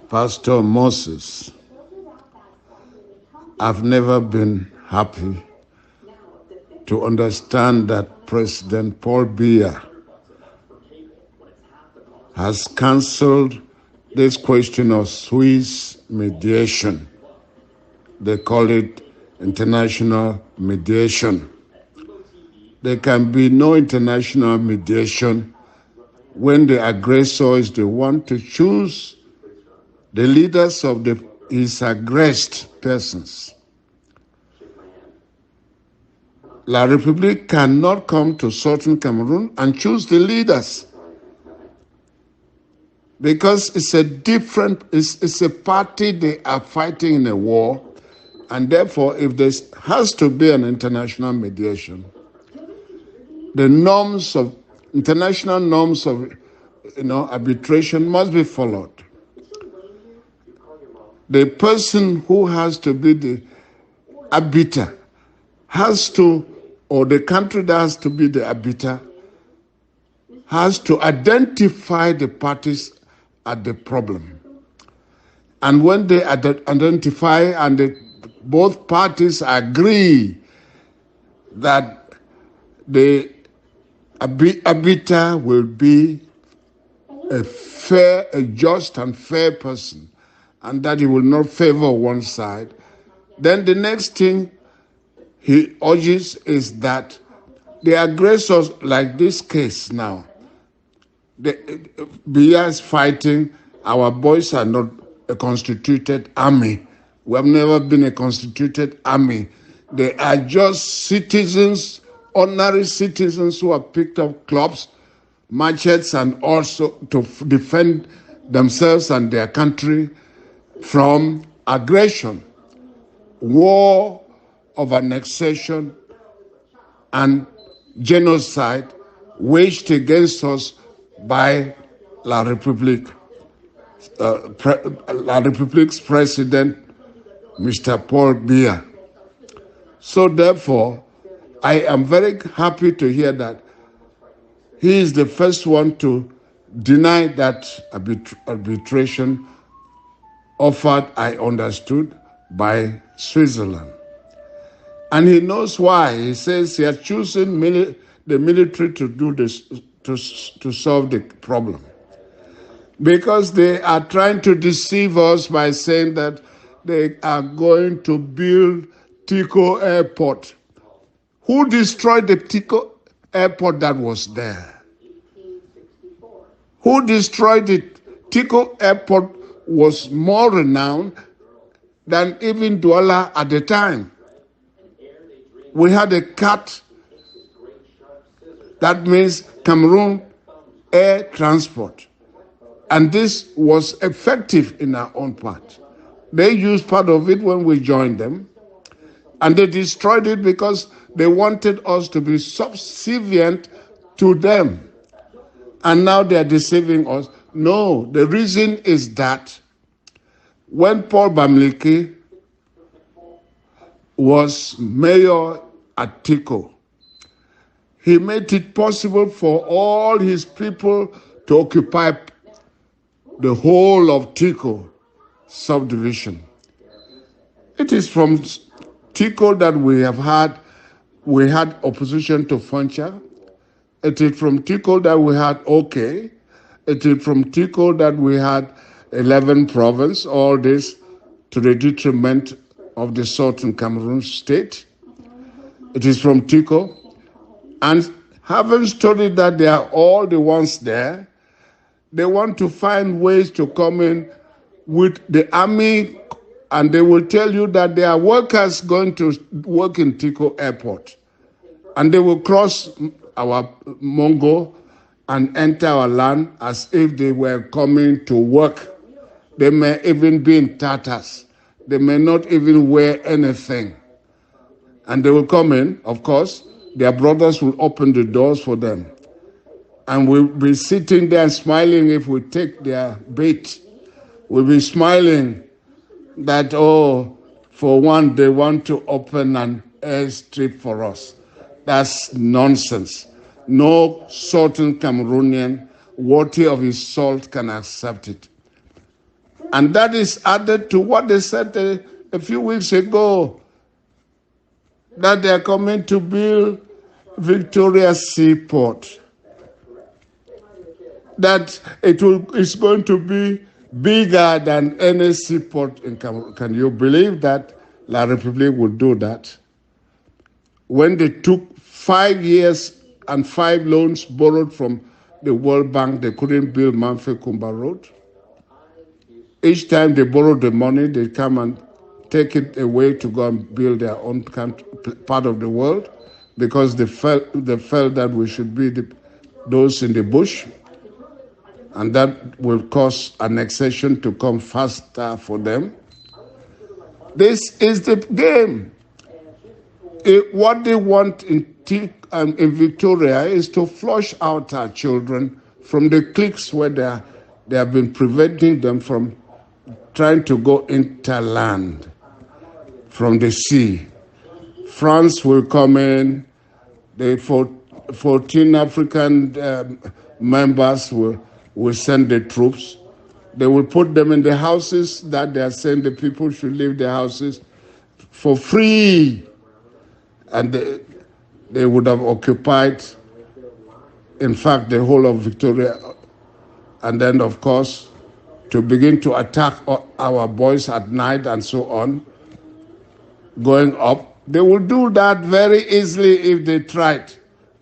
Pastor Moses, I've never been happy to understand that President Paul Biya has cancelled this question of Swiss mediation. They call it international mediation. There can be no international mediation when the aggressor is the one to choose the leaders of his aggressed persons. La République cannot come to southern Cameroon and choose the leaders because it's a party they are fighting in a war, and therefore if there has to be an international mediation, the international norms of arbitration must be followed. The person who has to be the arbiter or the country that has to be the arbiter has to identify the parties at the problem. And when they identify and both parties agree that the arbiter will be a just and fair person, and that he will not favor one side, then the next thing he urges is that the aggressors, like this case now, Biya is fighting, our boys are not a constituted army. We have never been a constituted army. They are just citizens, ordinary citizens who have picked up clubs, machetes, and also to defend themselves and their country from aggression, war of annexation, and genocide waged against us by La République, La République's president, Mr. Paul Biya. So therefore, I am very happy to hear that he is the first one to deny that arbitration offered, I understood, by Switzerland. And he knows why. He says he has chosen the military to do this, to solve the problem. Because they are trying to deceive us by saying that they are going to build Tico Airport. Who destroyed the Tico Airport that was there? Who destroyed it? Tico Airport was more renowned than even Douala at the time. We had a CAT, that means Cameroon Air Transport. And this was effective in our own part. They used part of it when we joined them, and they destroyed it because they wanted us to be subservient to them. And now they are deceiving us. No, the reason is that when Paul Bamileke was mayor at Tico, he made it possible for all his people to occupy the whole of Tico subdivision. It is from Tico that we had opposition to Foncha. It is from Tico that we had OK. It is from Tico that we had 11 province, all this to the detriment of the southern Cameroon state. It is from Tico. And having studied that they are all the ones there, they want to find ways to come in with the army, and they will tell you that there are workers going to work in Tico Airport. And they will cross our Mongo and enter our land as if they were coming to work. They may even be in tatters. They may not even wear anything. And they will come in, of course. Their brothers will open the doors for them. And we'll be sitting there smiling if we take their bait. We'll be smiling that, for one, they want to open an airstrip for us. That's nonsense. No southern Cameroonian worthy of his salt can accept it. And that is added to what they said a few weeks ago, that they are coming to build Victoria Seaport. That it's going to be bigger than any seaport in Cameroon. Can you believe that La République would do that? When they took 5 years and 5 loans borrowed from the World Bank, they couldn't build Manfred Kumba Road. Each time they borrowed the money, they come and take it away to go and build their own part of the world, because they felt that we should be those in the bush, and that will cause annexation to come faster for them. This is the game. What they want in Victoria is to flush out our children from the cliques where they have been preventing them from trying to go interland from the sea. France will come in. The 14 African members will send the troops. They will put them in the houses that they are saying the people should leave their houses for free. And they would have occupied, in fact, the whole of Victoria. And then, of course, to begin to attack our boys at night and so on, going up. They will do that very easily if they tried,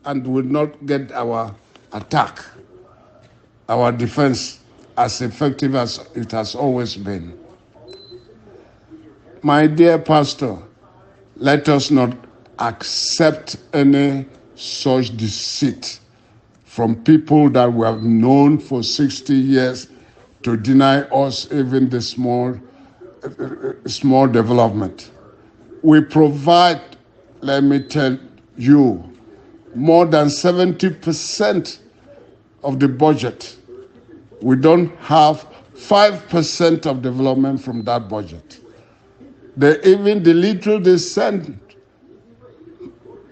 and will not get our attack, our defense, as effective as it has always been. My dear pastor, let us not accept any such deceit from people that we have known for 60 years to deny us even the small development. We provide, let me tell you, more than 70% of the budget. We don't have 5% of development from that budget. Even the little they send,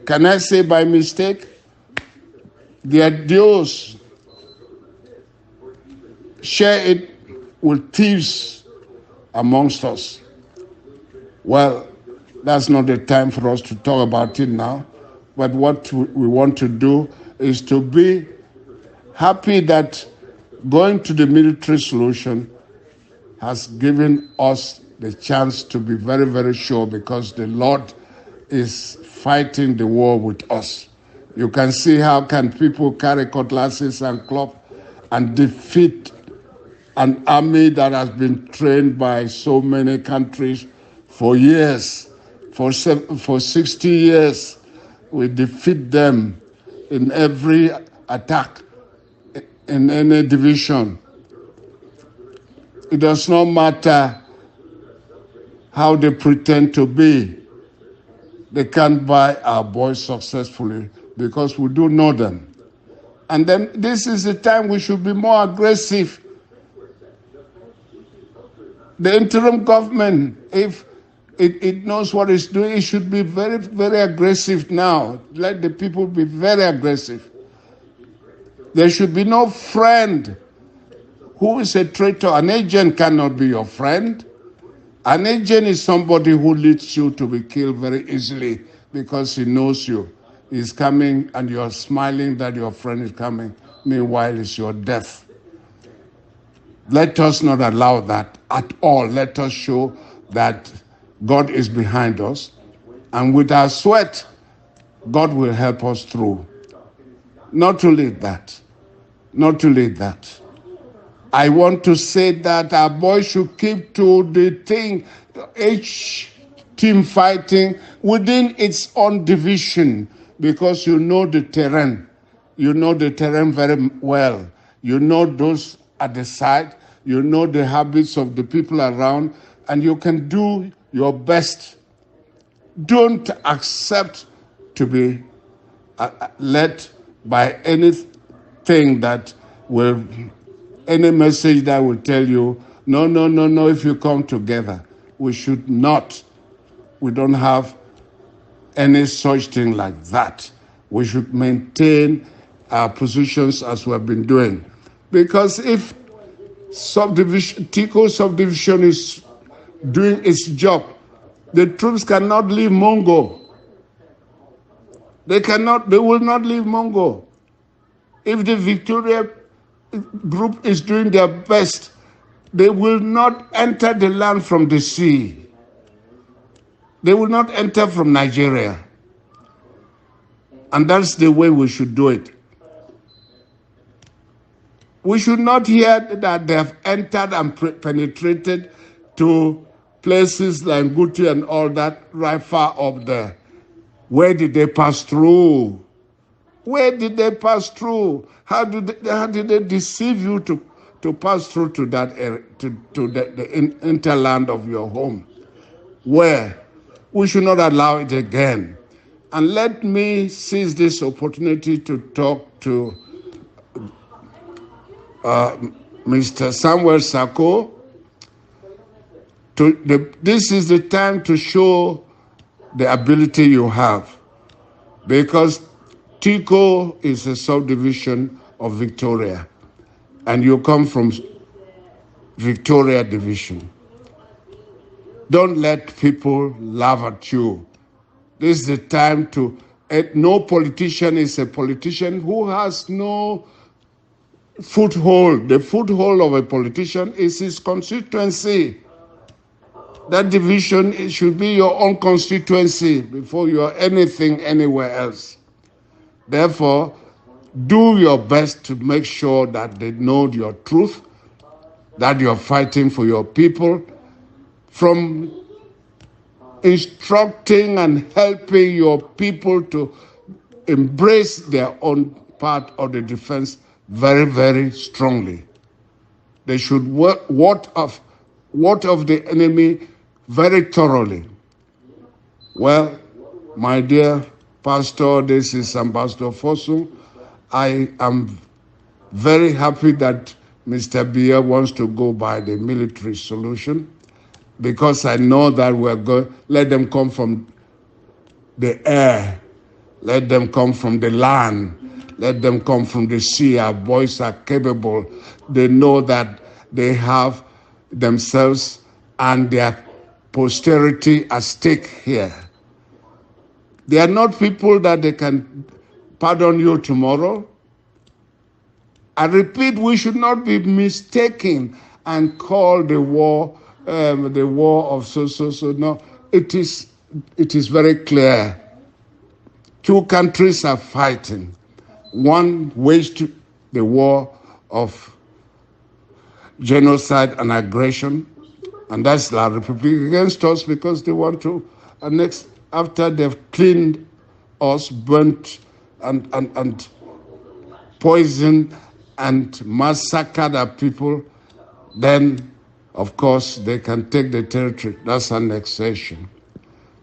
can I say by mistake, they are those share it with thieves amongst us. Well, that's not the time for us to talk about it now. But what we want to do is to be happy that going to the military solution has given us the chance to be very, very sure, because the Lord is fighting the war with us. You can see how can people carry cutlasses and clubs and defeat an army that has been trained by so many countries for years, for 60 years. We defeat them in every attack, in any division. It does not matter how they pretend to be. They can't buy our boys successfully, because we do know them. And then this is the time we should be more aggressive. The interim government, if it knows what it's doing, it should be very, very aggressive now. Let the people be very aggressive. There should be no friend who is a traitor. An agent cannot be your friend. An agent is somebody who leads you to be killed very easily because he knows you. He's coming and you're smiling that your friend is coming. Meanwhile, it's your death. Let us not allow that at all. Let us show that God is behind us. And with our sweat, God will help us through. Not to lead that. Not to lead that. I want to say that our boys should keep to the thing, each team fighting within its own division, because you know the terrain. You know the terrain very well. You know those at the side. You know the habits of the people around, and you can do your best. Don't accept to be led by anything that will, any message that will tell you, no, if you come together. We should not. We don't have any such thing like that. We should maintain our positions as we have been doing. Because if subdivision, Tico subdivision is doing its job. The troops cannot leave Mongo. They will not leave Mongo. If the Victoria group is doing their best, they will not enter the land from the sea. They will not enter from Nigeria. And that's the way we should do it. We should not hear that they have entered and penetrated to places like Guti and all that right far up there. Where did they pass through? Where did they pass through? How did they deceive you to pass through to that area, to the interland of your home? Where? We should not allow it again. And let me seize this opportunity to talk to Mr. Samuel Sako. This is the time to show the ability you have, because Tico is a subdivision of Victoria, and you come from Victoria Division. Don't let people laugh at you. This is the time to, no politician is a politician who has no foothold. The foothold of a politician is his constituency. That division, it should be your own constituency before you are anything anywhere else. Therefore, do your best to make sure that they know your truth, that you're fighting for your people, from instructing and helping your people to embrace their own part of the defense very, very strongly. They should ward off the enemy very thoroughly. Well, my dear Pastor, this is Ambassador Fosu. I am very happy that Mr. Biya wants to go by the military solution, because I know that we're going, let them come from the air, let them come from the land, let them come from the sea. Our boys are capable. They know that they have themselves and their posterity at stake here. They are not people that they can pardon you tomorrow. I repeat, we should not be mistaken and call the war of so. No, it is very clear. Two countries are fighting. One waged the war of genocide and aggression, and that's La Republic against us, because they want to annex after they've cleaned us, burnt and poisoned and massacred our people. Then, of course, they can take the territory. That's annexation.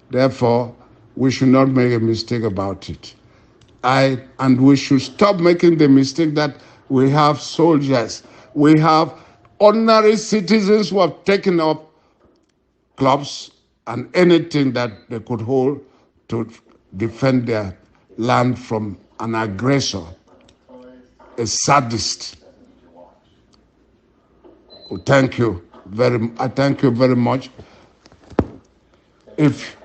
Therefore, we should not make a mistake about it. And we should stop making the mistake that we have soldiers. We have ordinary citizens who have taken up clubs and anything that they could hold to defend their land from an aggressor, a sadist. Well, I thank you very much. If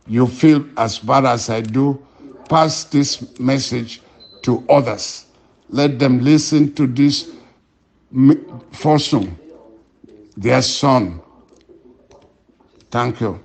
you feel as bad as I do, pass this message to others. Let them listen to this Fosun, their son. Thank you.